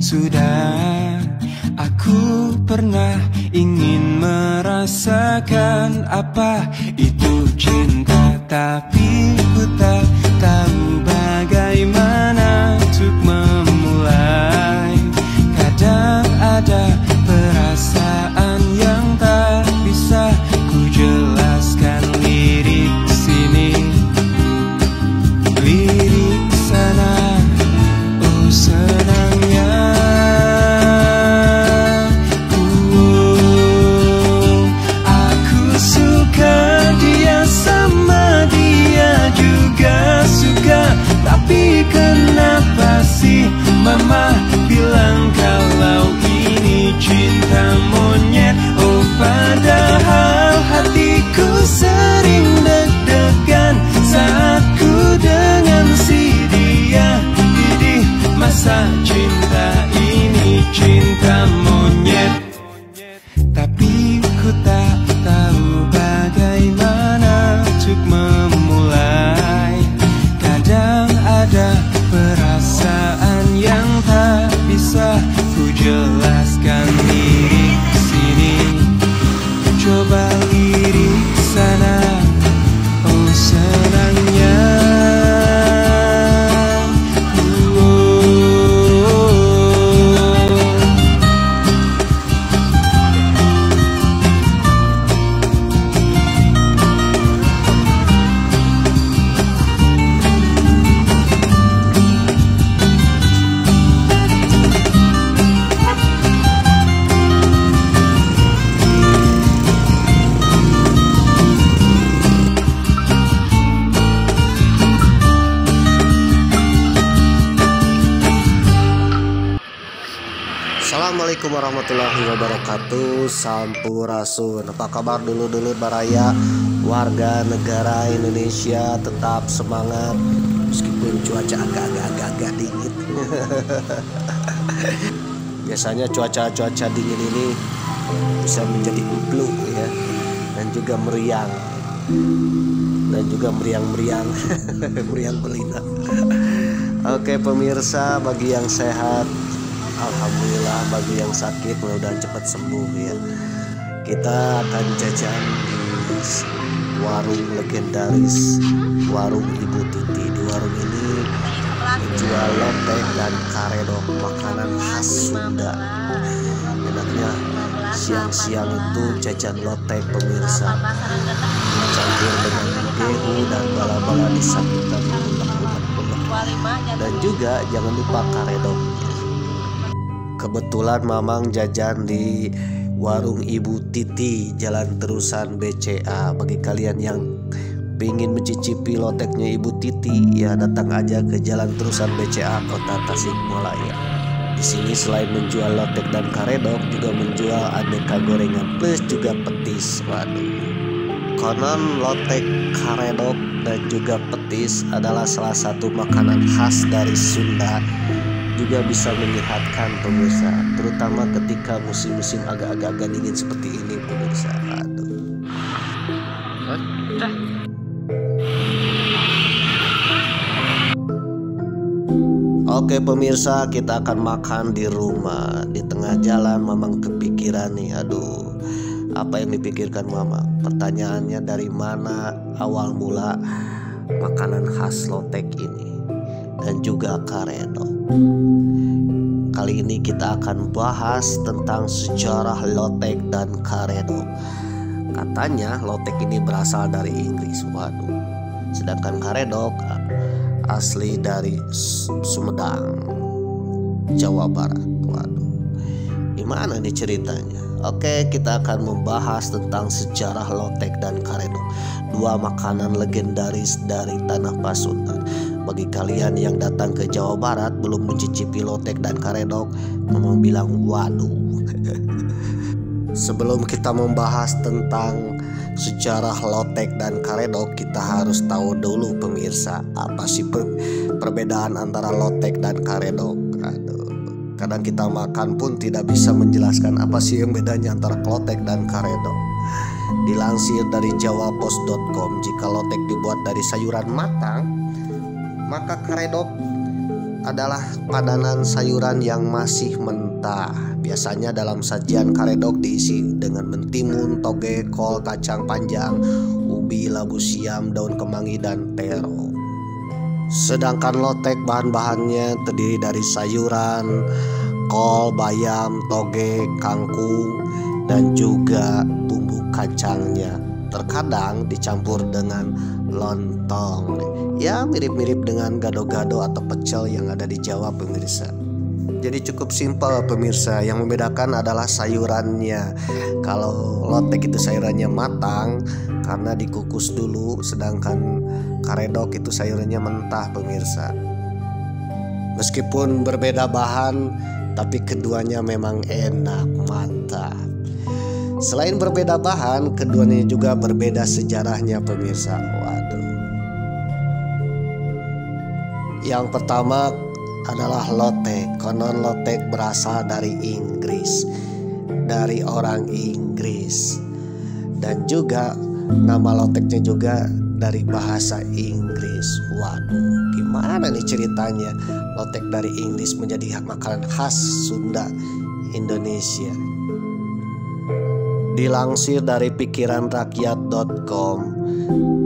Sudah aku pernah ingin merasakan apa itu cinta, tapi ku tak tahu bagaimana untuk memulai. Kadang ada perasaan yang tak bisa ku jelaskan, lirik sini, lirik sana. Oh senangnya aku suka dia, sama dia juga suka. Tapi kenapa sih mama bilang kalau ini cinta monyet? Oh padahal hatiku sering deg-degan saat ku dengan si dia. Didih, masa cinta ini cinta monyet? Tapi ku tak tahu bagaimana untuk memulai. Kadang ada perasaan yang tak bisa ku jelaskan, lirik sini, coba lirik sana. Oh senangnya Assalamualaikum warahmatullahi wabarakatuh. Sampurasun. Apa kabar dulu-dulu baraya warga negara Indonesia? Tetap semangat meskipun cuaca agak dingin. Biasanya cuaca dingin ini bisa menjadi flu ya, dan juga meriang meriang belina. Oke pemirsa, bagi yang sehat alhamdulillah, bagi yang sakit mudah-mudahan cepat sembuh ya. Kita akan jajan di warung legendaris, warung Ibu Titi. Di warung ini menjual lotek dan karedok, makanan khas Sunda. Enaknya siang-siang itu jajan lotek pemirsa, dicampur dengan gehu dan bala-bala disatukan unek-unek. Dan juga jangan lupa karedok. Kebetulan Mamang jajan di warung Ibu Titi, Jalan Terusan BCA. Bagi kalian yang ingin mencicipi loteknya Ibu Titi, ya datang aja ke Jalan Terusan BCA Kota Tasikmalaya. Di sini selain menjual lotek dan karedok, juga menjual aneka gorengan plus juga petis. Waduh, konon lotek, karedok dan juga petis adalah salah satu makanan khas dari Sunda. Juga bisa menyehatkan pemirsa, terutama ketika musim-musim agak-agak dingin seperti ini pemirsa. Aduh. Oke pemirsa, kita akan makan di rumah. Di tengah jalan Mamang kepikiran nih, aduh, apa yang dipikirkan Mamang? Pertanyaannya, dari mana awal mula makanan khas lotek ini dan juga karedok? Kali ini kita akan bahas tentang sejarah lotek dan karedok. Katanya lotek ini berasal dari Inggris, waduh. Sedangkan karedok asli dari Sumedang, Jawa Barat. Waduh, gimana nih ceritanya? Oke, kita akan membahas tentang sejarah lotek dan karedok, dua makanan legendaris dari tanah Pasundan. Bagi kalian yang datang ke Jawa Barat belum mencicipi lotek dan karedok, Mamang bilang waduh. Sebelum kita membahas tentang sejarah lotek dan karedok, kita harus tahu dulu pemirsa, apa sih perbedaan antara lotek dan karedok. Aduh, kadang kita makan pun tidak bisa menjelaskan apa sih yang bedanya antara lotek dan karedok. Dilansir dari jawapos.com, jika lotek dibuat dari sayuran matang, maka karedok adalah padanan sayuran yang masih mentah. Biasanya dalam sajian karedok diisi dengan mentimun, toge, kol, kacang panjang, ubi, labu siam, daun kemangi, dan tero. Sedangkan lotek bahan-bahannya terdiri dari sayuran, kol, bayam, toge, kangkung, dan juga bumbu kacangnya. Terkadang dicampur dengan lontong. Ya, mirip-mirip dengan gado-gado atau pecel yang ada di Jawa, pemirsa. Jadi cukup simpel, pemirsa. Yang membedakan adalah sayurannya. Kalau lotek itu sayurannya matang karena dikukus dulu, sedangkan karedok itu sayurannya mentah, pemirsa. Meskipun berbeda bahan, tapi keduanya memang enak, mantap. Selain berbeda bahan, keduanya juga berbeda sejarahnya, pemirsa. Waduh. Yang pertama adalah lotek. Konon lotek berasal dari Inggris, dari orang Inggris. Dan juga nama loteknya juga dari bahasa Inggris. Waduh, gimana nih ceritanya lotek dari Inggris menjadi makanan khas Sunda, Indonesia? Dilansir dari pikiranrakyat.com,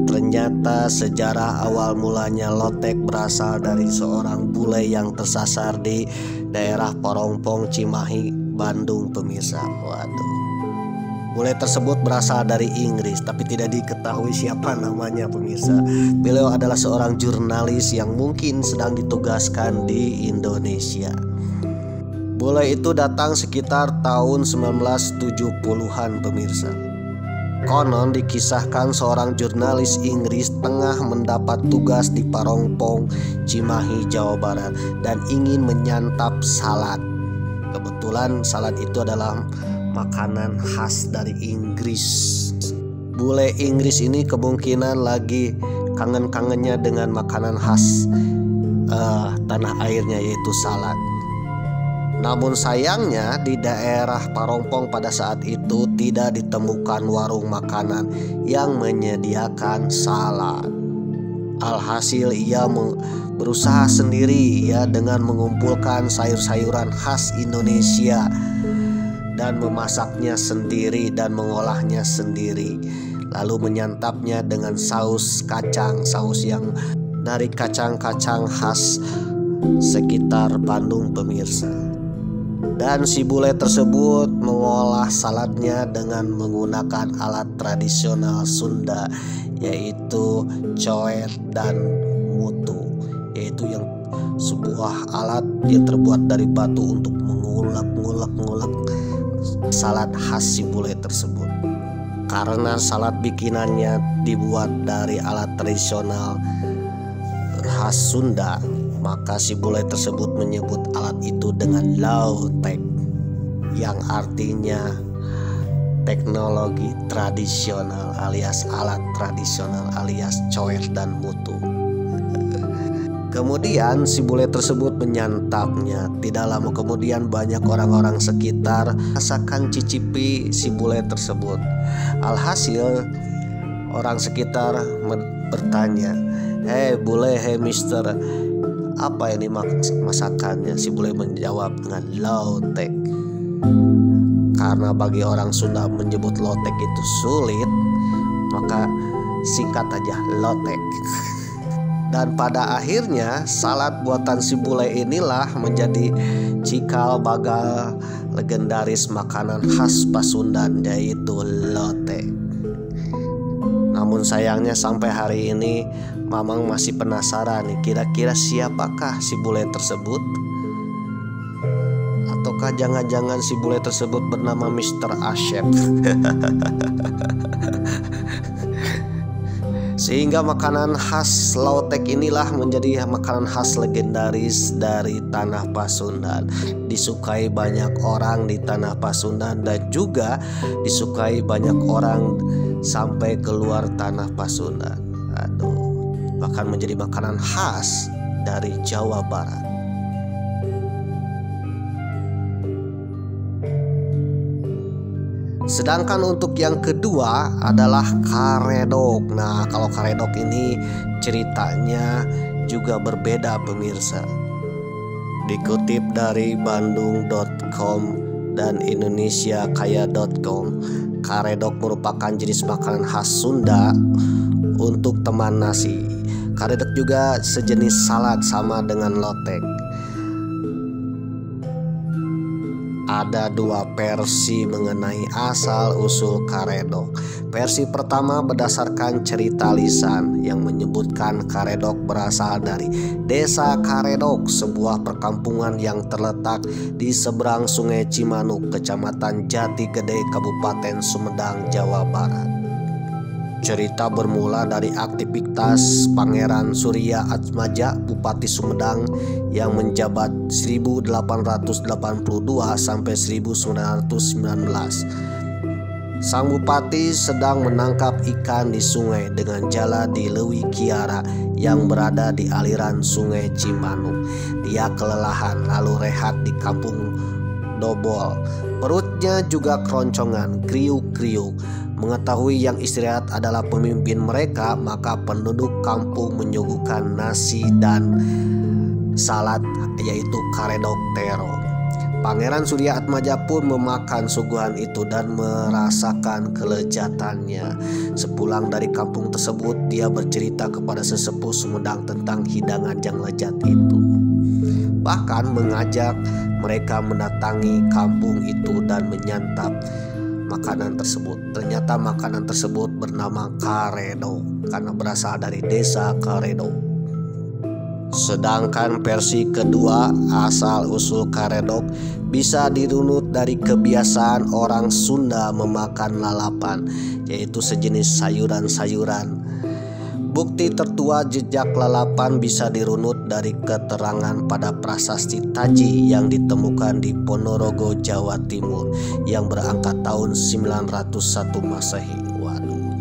ternyata sejarah awal mulanya lotek berasal dari seorang bule yang tersasar di daerah Parongpong, Cimahi, Bandung, pemirsa. Waduh. Bule tersebut berasal dari Inggris, tapi tidak diketahui siapa namanya, pemirsa. Beliau adalah seorang jurnalis yang mungkin sedang ditugaskan di Indonesia. Bule itu datang sekitar tahun 1970-an, pemirsa. Konon dikisahkan seorang jurnalis Inggris tengah mendapat tugas di Parongpong, Cimahi, Jawa Barat, dan ingin menyantap salad. Kebetulan salad itu adalah makanan khas dari Inggris. Bule Inggris ini kemungkinan lagi kangen-kangennya dengan makanan khas tanah airnya, yaitu salad. Namun sayangnya di daerah Parongpong pada saat itu tidak ditemukan warung makanan yang menyediakan salad. Alhasil ia berusaha sendiri ya dengan mengumpulkan sayur-sayuran khas Indonesia dan memasaknya sendiri dan mengolahnya sendiri. Lalu menyantapnya dengan saus kacang, saus yang dari kacang-kacang khas sekitar Bandung, pemirsa. Dan si bule tersebut mengolah saladnya dengan menggunakan alat tradisional Sunda, yaitu coet dan mutu, yaitu yang sebuah alat yang terbuat dari batu untuk mengulek salad khas si bule tersebut. Karena salad bikinannya dibuat dari alat tradisional khas Sunda, maka si bule tersebut menyebut alat itu dengan lotek, yang artinya teknologi tradisional alias alat tradisional alias coet dan mutu. Kemudian si bule tersebut menyantapnya. Tidak lama kemudian banyak orang-orang sekitar rasakan cicipi si bule tersebut. Alhasil orang sekitar bertanya, "Hei bule, hei mister, apa ini masakannya?" Si bule menjawab dengan lotek. Karena bagi orang Sunda menyebut lotek itu sulit, maka singkat aja lotek. Dan pada akhirnya salad buatan si bule inilah menjadi cikal bakal legendaris makanan khas Pasundan, yaitu lotek. Namun sayangnya sampai hari ini Mamang masih penasaran nih, kira-kira siapakah si bule tersebut? Ataukah jangan-jangan si bule tersebut bernama Mr. Asep? Sehingga makanan khas lotek inilah menjadi makanan khas legendaris dari tanah Pasundan. Disukai banyak orang di tanah Pasundan dan juga disukai banyak orang sampai keluar tanah Pasundan. Bahkan menjadi makanan khas dari Jawa Barat. Sedangkan untuk yang kedua adalah karedok. Nah, kalau karedok ini ceritanya juga berbeda, pemirsa. Dikutip dari bandung.com dan indonesiakaya.com, karedok merupakan jenis makanan khas Sunda untuk teman nasi. Karedok juga sejenis salad sama dengan lotek. Ada dua versi mengenai asal-usul karedok. Versi pertama berdasarkan cerita lisan yang menyebutkan karedok berasal dari Desa Karedok, sebuah perkampungan yang terletak di seberang Sungai Cimanuk, Kecamatan Jati Gede, Kabupaten Sumedang, Jawa Barat. Cerita bermula dari aktivitas Pangeran Surya Atmaja, Bupati Sumedang yang menjabat 1882 sampai 1919. Sang bupati sedang menangkap ikan di sungai dengan jala di Lewi Kiara yang berada di aliran Sungai Cimanuk. Dia kelelahan lalu rehat di kampung Dobol. Perutnya juga keroncongan, kriuk-kriuk. Mengetahui yang istirahat adalah pemimpin mereka, maka penduduk kampung menyuguhkan nasi dan salad, yaitu karedok tero. Pangeran Surya Atmaja pun memakan suguhan itu dan merasakan kelezatannya. Sepulang dari kampung tersebut, dia bercerita kepada sesepuh Sumedang tentang hidangan yang lezat itu. Bahkan mengajak mereka mendatangi kampung itu dan menyantap makanan tersebut. Ternyata makanan tersebut bernama karedok karena berasal dari Desa Karedok. Sedangkan versi kedua, asal-usul karedok bisa dirunut dari kebiasaan orang Sunda memakan lalapan, yaitu sejenis sayuran-sayuran. Bukti tertua jejak lalapan bisa dirunut dari keterangan pada prasasti Taji yang ditemukan di Ponorogo, Jawa Timur yang berangkat tahun 901 Masehi. Waduh.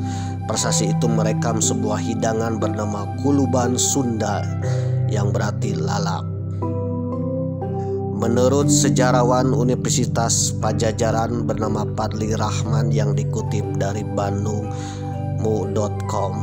Prasasti itu merekam sebuah hidangan bernama kuluban Sunda yang berarti lalap. Menurut sejarawan Universitas Pajajaran bernama Fadli Rahman yang dikutip dari bandung.mu.com,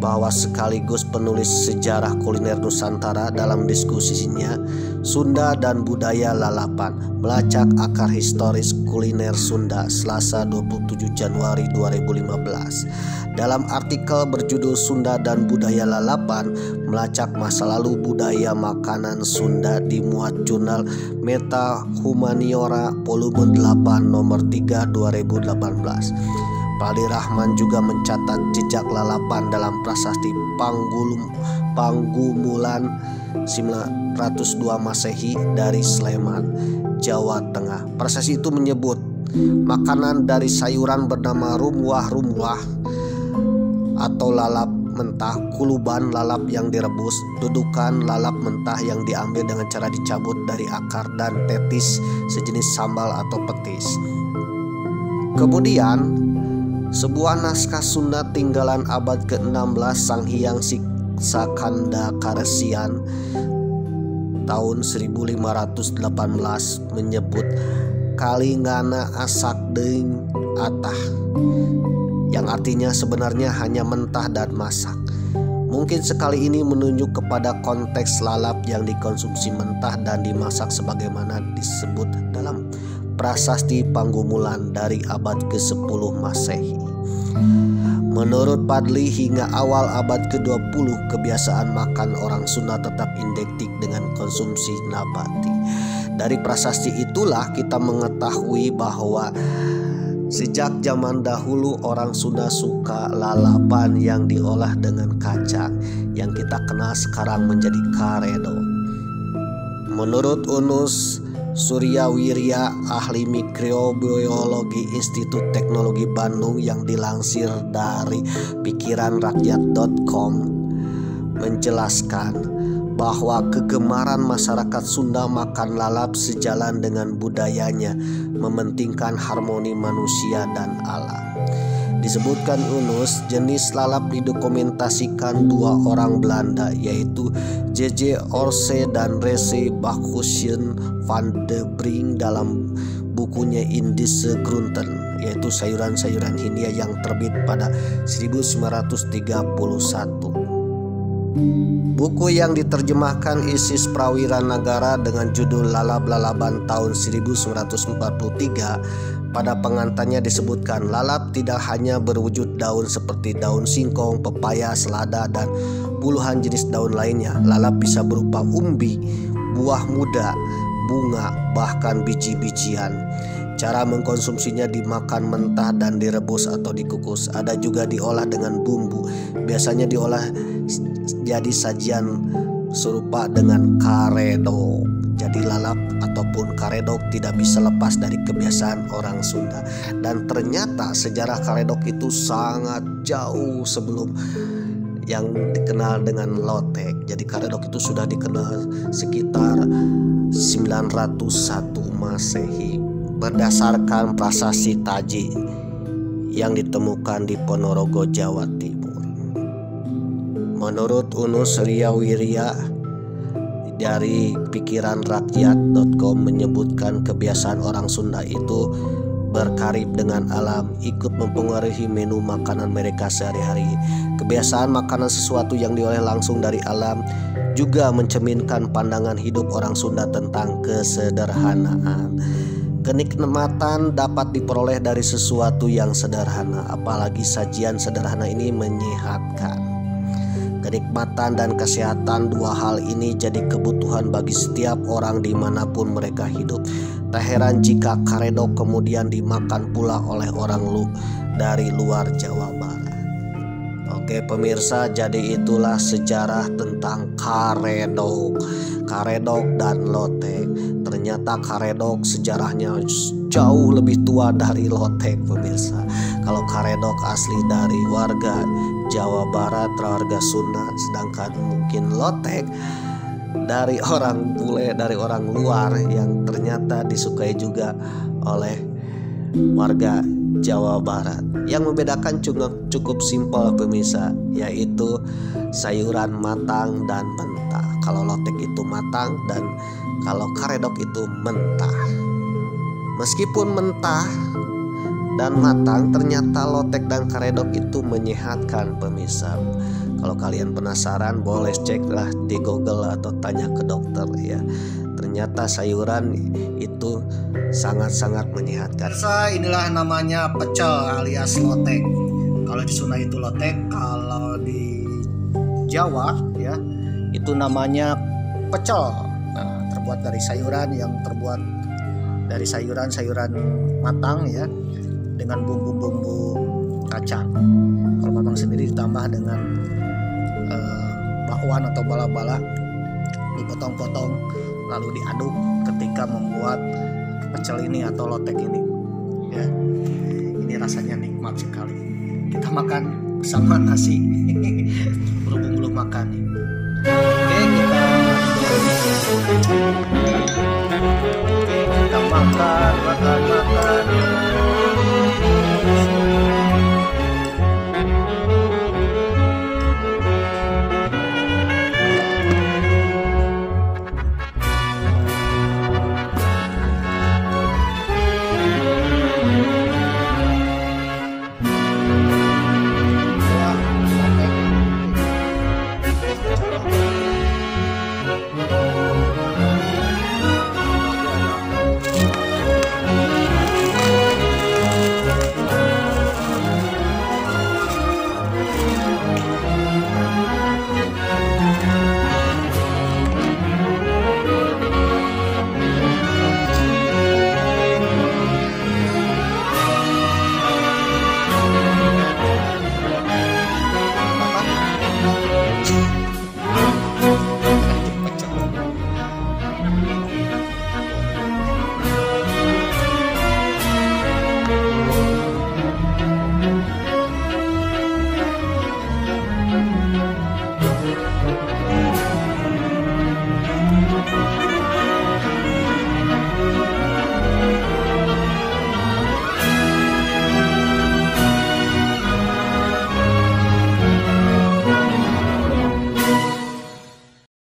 bahwa sekaligus penulis sejarah kuliner Nusantara, dalam diskusinya Sunda dan Budaya Lalapan, melacak akar historis kuliner Sunda, Selasa 27 Januari 2015. Dalam artikel berjudul Sunda dan Budaya Lalapan, melacak masa lalu budaya makanan Sunda, dimuat jurnal Meta Humaniora volume 8 nomor 3 2018. Fadli Rahman juga mencatat jejak lalapan dalam prasasti Panggumulan 902 Masehi dari Sleman, Jawa Tengah. Prasasti itu menyebut makanan dari sayuran bernama rumwah-rumwah atau lalap mentah, kuluban lalap yang direbus, dudukan lalap mentah yang diambil dengan cara dicabut dari akar, dan tetis sejenis sambal atau petis. Kemudian sebuah naskah Sunda tinggalan abad ke-16 Sang Hyang Siksakanda Karesian tahun 1518 menyebut kalingana asak deing atah, yang artinya sebenarnya hanya mentah dan masak. Mungkin sekali ini menunjuk kepada konteks lalap yang dikonsumsi mentah dan dimasak sebagaimana disebut dalam prasasti Panggumulan dari abad ke-10 Masehi. Menurut Fadli, hingga awal abad ke-20 kebiasaan makan orang Sunda tetap identik dengan konsumsi nabati. Dari prasasti itulah kita mengetahui bahwa sejak zaman dahulu orang Sunda suka lalapan yang diolah dengan kacang yang kita kenal sekarang menjadi karedok. Menurut Unus Suryawirya, ahli mikrobiologi Institut Teknologi Bandung yang dilansir dari pikiranrakyat.com, menjelaskan bahwa kegemaran masyarakat Sunda makan lalap sejalan dengan budayanya mementingkan harmoni manusia dan alam. Disebutkan Unus, jenis lalap didokumentasikan dua orang Belanda, yaitu J.J. Orse dan Rese Bakhuizen van de Brink dalam bukunya Indische Groenten, yaitu sayuran-sayuran Hindia yang terbit pada 1931. Buku yang diterjemahkan Isis Prawiranagara dengan judul Lalap-Lalaban tahun 1943, pada pengantarnya disebutkan lalap tidak hanya berwujud daun seperti daun singkong, pepaya, selada, dan puluhan jenis daun lainnya. Lalap bisa berupa umbi, buah muda, bunga, bahkan biji-bijian. Cara mengkonsumsinya dimakan mentah dan direbus atau dikukus. Ada juga diolah dengan bumbu. Biasanya diolah jadi sajian serupa dengan karedok. Jadi lalap ataupun karedok tidak bisa lepas dari kebiasaan orang Sunda. Dan ternyata sejarah karedok itu sangat jauh sebelum yang dikenal dengan lotek. Jadi karedok itu sudah dikenal sekitar 901 Masehi berdasarkan prasasti Taji yang ditemukan di Ponorogo, Jawa Timur. Menurut Unus Riawirya dari pikiranrakyat.com menyebutkan kebiasaan orang Sunda itu berkarib dengan alam, ikut mempengaruhi menu makanan mereka sehari-hari. Kebiasaan makanan sesuatu yang diolah langsung dari alam juga mencerminkan pandangan hidup orang Sunda tentang kesederhanaan. Kenikmatan dapat diperoleh dari sesuatu yang sederhana, apalagi sajian sederhana ini menyehatkan. Kenikmatan dan kesehatan, dua hal ini jadi kebutuhan bagi setiap orang dimanapun mereka hidup. Tak heran jika karedok kemudian dimakan pula oleh orang dari luar Jawa Barat. Oke pemirsa, jadi itulah sejarah tentang karedok dan lotek. Ternyata karedok sejarahnya jauh lebih tua dari lotek pemirsa. Kalau karedok asli dari warga Jawa Barat, warga Sunda, sedangkan mungkin lotek dari orang bule, dari orang luar yang ternyata disukai juga oleh warga Jawa Barat. Yang membedakan cukup simpel pemirsa, yaitu sayuran matang dan mentah. Kalau lotek itu matang dan kalau karedok itu mentah. Meskipun mentah dan matang, ternyata lotek dan karedok itu menyehatkan pemirsa. Kalau kalian penasaran boleh ceklah di Google atau tanya ke dokter ya. Ternyata sayuran itu sangat-sangat menyehatkan. Inilah namanya pecel alias lotek. Kalau di Sunda itu lotek, kalau di Jawa ya itu namanya pecel. Nah, terbuat dari sayuran yang terbuat dari sayuran matang ya, dengan bumbu-bumbu kacang. Kalau matang sendiri ditambah dengan bakwan atau bala-bala, dipotong-potong lalu diaduk ketika membuat pecel ini atau lotek ini ya. Ini rasanya nikmat sekali. Kita makan bersama nasi berhubung belum makan. Oke, kita